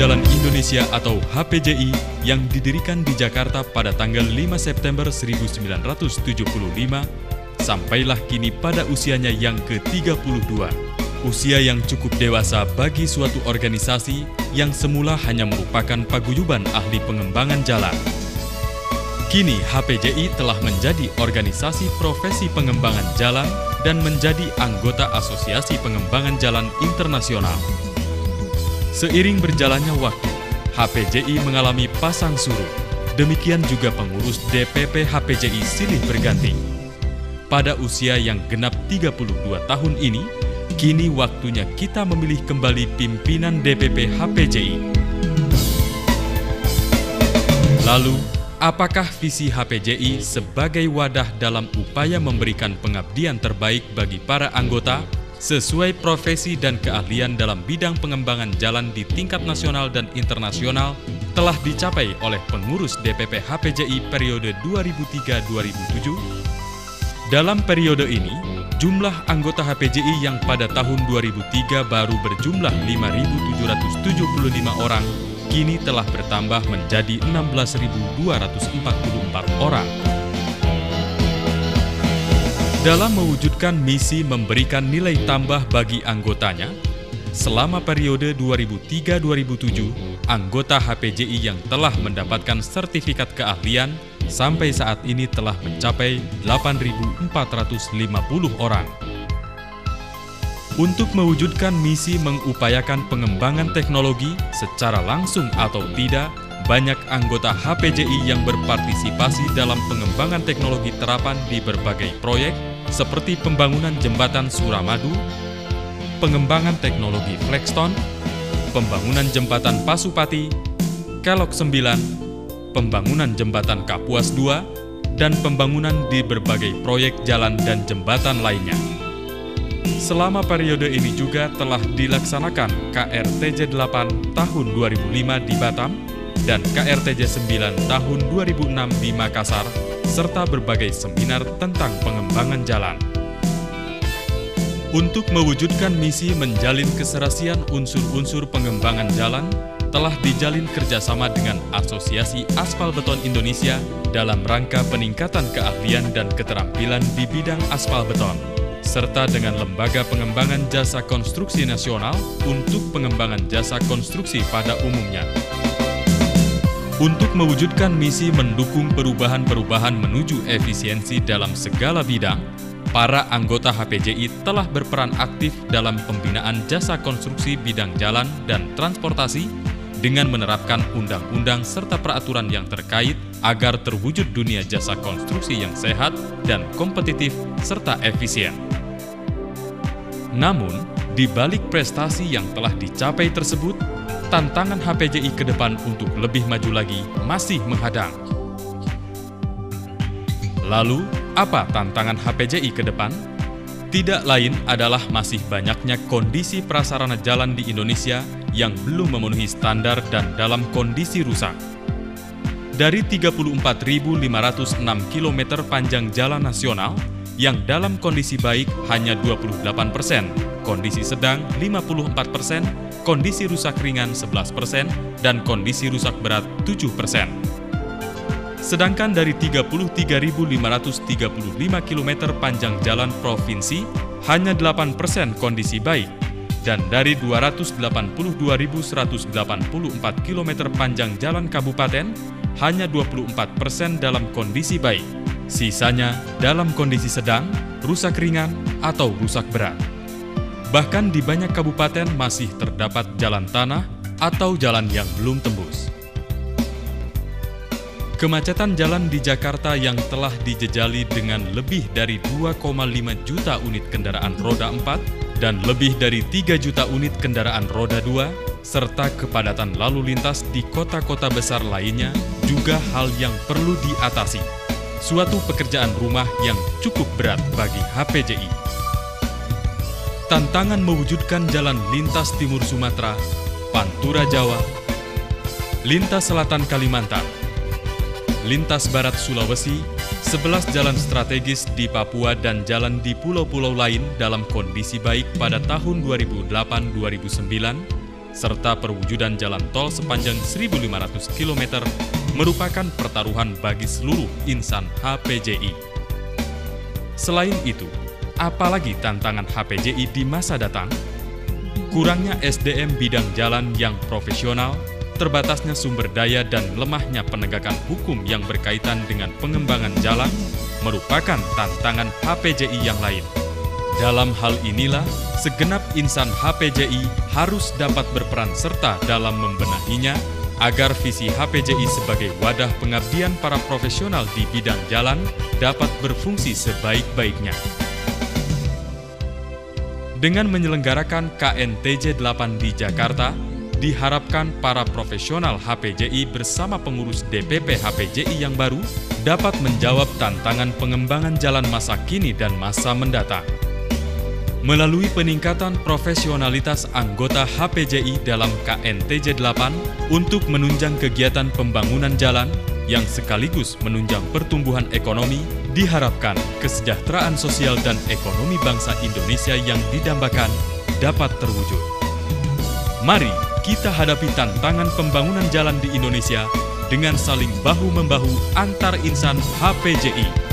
Jalan Indonesia atau HPJI yang didirikan di Jakarta pada tanggal 5 September 1975, sampailah kini pada usianya yang ke-32. Usia yang cukup dewasa bagi suatu organisasi yang semula hanya merupakan paguyuban ahli pengembangan jalan. Kini HPJI telah menjadi organisasi profesi pengembangan jalan dan menjadi anggota Asosiasi Pengembangan Jalan Internasional. Seiring berjalannya waktu, HPJI mengalami pasang surut. Demikian juga pengurus DPP HPJI silih berganti. Pada usia yang genap 32 tahun ini, kini waktunya kita memilih kembali pimpinan DPP HPJI. Lalu, apakah visi HPJI sebagai wadah dalam upaya memberikan pengabdian terbaik bagi para anggota sesuai profesi dan keahlian dalam bidang pengembangan jalan di tingkat nasional dan internasional telah dicapai oleh pengurus DPP HPJI periode 2003-2007? Dalam periode ini, jumlah anggota HPJI yang pada tahun 2003 baru berjumlah 5.775 orang, kini telah bertambah menjadi 16.244 orang. Dalam mewujudkan misi memberikan nilai tambah bagi anggotanya, selama periode 2003-2007, anggota HPJI yang telah mendapatkan sertifikat keahlian sampai saat ini telah mencapai 8.450 orang. Untuk mewujudkan misi mengupayakan pengembangan teknologi secara langsung atau tidak, banyak anggota HPJI yang berpartisipasi dalam pengembangan teknologi terapan di berbagai proyek seperti pembangunan jembatan Suramadu, pengembangan teknologi Flexstone, pembangunan jembatan Pasupati, Kelok 9, pembangunan jembatan Kapuas 2, dan pembangunan di berbagai proyek jalan dan jembatan lainnya. Selama periode ini juga telah dilaksanakan KRTJ 8 tahun 2005 di Batam dan KRTJ 9 tahun 2006 di Makassar, serta berbagai seminar tentang pengembangan jalan. Untuk mewujudkan misi menjalin keserasian unsur-unsur pengembangan jalan, telah dijalin kerjasama dengan Asosiasi Aspal Beton Indonesia dalam rangka peningkatan keahlian dan keterampilan di bidang aspal beton, serta dengan Lembaga Pengembangan Jasa Konstruksi Nasional untuk pengembangan jasa konstruksi pada umumnya. Untuk mewujudkan misi mendukung perubahan-perubahan menuju efisiensi dalam segala bidang, para anggota HPJI telah berperan aktif dalam pembinaan jasa konstruksi bidang jalan dan transportasi dengan menerapkan undang-undang serta peraturan yang terkait agar terwujud dunia jasa konstruksi yang sehat dan kompetitif serta efisien. Namun, di balik prestasi yang telah dicapai tersebut, tantangan HPJI ke depan untuk lebih maju lagi masih menghadang. Lalu, apa tantangan HPJI ke depan? Tidak lain adalah masih banyaknya kondisi prasarana jalan di Indonesia yang belum memenuhi standar dan dalam kondisi rusak. Dari 34.506 km panjang jalan nasional, yang dalam kondisi baik hanya 28%, kondisi sedang 54%, kondisi rusak ringan 11%, dan kondisi rusak berat 7%. Sedangkan dari 33.535 km panjang jalan provinsi, hanya 8% kondisi baik, dan dari 282.184 km panjang jalan kabupaten, hanya 24% dalam kondisi baik. Sisanya dalam kondisi sedang, rusak ringan, atau rusak berat. Bahkan di banyak kabupaten masih terdapat jalan tanah atau jalan yang belum tembus. Kemacetan jalan di Jakarta yang telah dijejali dengan lebih dari 2,5 juta unit kendaraan roda 4 dan lebih dari 3 juta unit kendaraan roda 2, serta kepadatan lalu lintas di kota-kota besar lainnya juga hal yang perlu diatasi. Suatu pekerjaan rumah yang cukup berat bagi HPJI. Tantangan mewujudkan jalan lintas timur Sumatera, Pantura Jawa, lintas selatan Kalimantan, lintas barat Sulawesi, 11 jalan strategis di Papua dan jalan di pulau-pulau lain dalam kondisi baik pada tahun 2008-2009, serta perwujudan jalan tol sepanjang 1.500 km merupakan pertaruhan bagi seluruh insan HPJI. Selain itu, apalagi tantangan HPJI di masa datang? Kurangnya SDM bidang jalan yang profesional, terbatasnya sumber daya dan lemahnya penegakan hukum yang berkaitan dengan pengembangan jalan merupakan tantangan HPJI yang lain. Dalam hal inilah, segenap insan HPJI harus dapat berperan serta dalam membenahinya agar visi HPJI sebagai wadah pengabdian para profesional di bidang jalan dapat berfungsi sebaik-baiknya. Dengan menyelenggarakan KNTJ 8 di Jakarta, diharapkan para profesional HPJI bersama pengurus DPP HPJI yang baru dapat menjawab tantangan pengembangan jalan masa kini dan masa mendatang. Melalui peningkatan profesionalitas anggota HPJI dalam KNTJ 8 untuk menunjang kegiatan pembangunan jalan yang sekaligus menunjang pertumbuhan ekonomi, diharapkan kesejahteraan sosial dan ekonomi bangsa Indonesia yang didambakan dapat terwujud. Mari kita hadapi tantangan pembangunan jalan di Indonesia dengan saling bahu-membahu antar insan HPJI.